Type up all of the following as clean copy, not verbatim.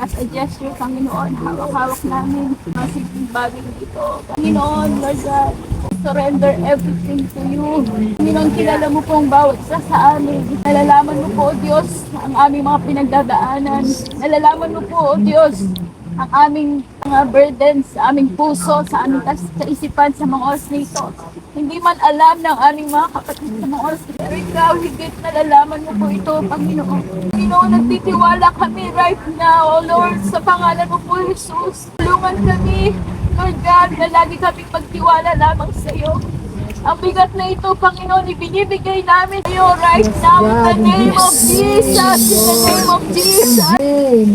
as a gesture, Panginoon, hawak-hawak namin ang simpleng bagay dito. Panginoon, Lord God, surrender everything to you. Panginoon, kilala mo po ang bawat isa sa amin. Nalalaman mo po, O Diyos, ang aming mga pinagdadaanan. Nalalaman mo po, O Diyos, ang aming mga burdens sa aming puso, sa aming kaisipan sa mga oras na ito. Hindi man alam ng aming mga kapatid sa mga oras na ito. Pero ikaw, higit nalalaman mo po ito, Panginoon. Panginoon, nagtitiwala kami right now, O Lord, sa pangalan mo po, Jesus. Tulungan kami, Lord God, na lagi kaming magtiwala lamang sa iyo. Ang bigat na ito, Panginoon, ibinibigay namin sa iyo right now in the name of Jesus, in the name of Jesus.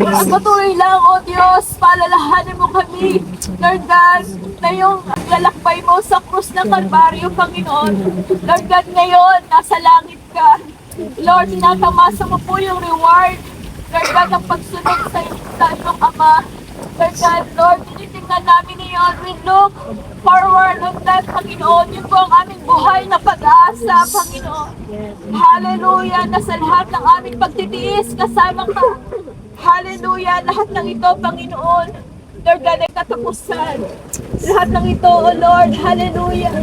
At patuloy lang, O Diyos, palalahanin mo kami, Lord God, na yung lalakbay mo sa krus ng Kalbaryo, Panginoon. Lord God, ngayon, nasa langit ka. Lord, tinatamasa mo po yung reward, Lord God, ang pagsunod sa iyong Ama. Lord God, Lord, tinitingnan namin ngayon, we look forward on that, Panginoon. Yun po ang aming buhay na pag-asa, Panginoon. Hallelujah, na sa lahat ng aming pagtitiis, kasama ka. Hallelujah, lahat ng ito, Panginoon. Lord God, ay katapusan. Lahat ng ito, O Lord, hallelujah,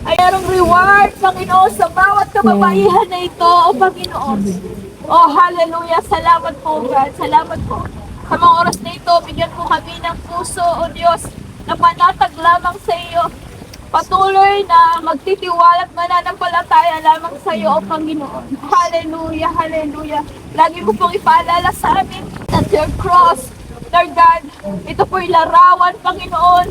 ay merong reward, Panginoon, sa bawat kababaihan na ito, O Panginoon. Oh, hallelujah, salamat po, God, salamat po. Sa mga oras na ito, bigyan po kami ng puso, O Diyos, na panatag lamang sa iyo. Patuloy na magtitiwala at mananampalataya lamang sa iyo, O Panginoon. Hallelujah, hallelujah. Lagi mo pong ipaalala sa amin at your cross, Lord God, ito po'y larawan, Panginoon,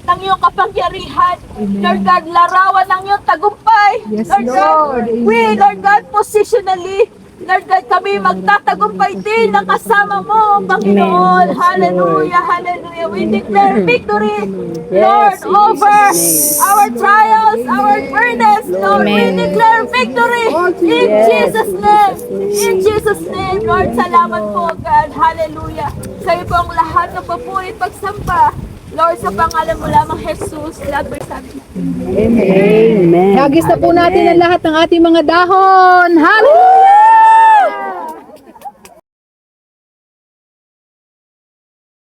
ng iyong kapangyarihan. Lord God, larawan ng iyong tagumpay. Yes, Lord God, Lord. we, Lord God, positionally, Lord God, kami magtatagumpay din ng kasama mo, Panginoon. Amen. Yes, Hallelujah, hallelujah. We declare victory, Yes, Lord, in over Jesus' our trials, our burdens. Lord, we Amen. declare victory in Yes, Jesus' name. In Jesus' name, Lord, salamat po, God. Hallelujah. Sa iyo po ang lahat ng papuri at pagsamba. Lord, sa pangalan mo lamang, Jesus, lahat po'y sabi. Amen. Hagis na po natin ang lahat ng ating mga dahon. Hallelujah!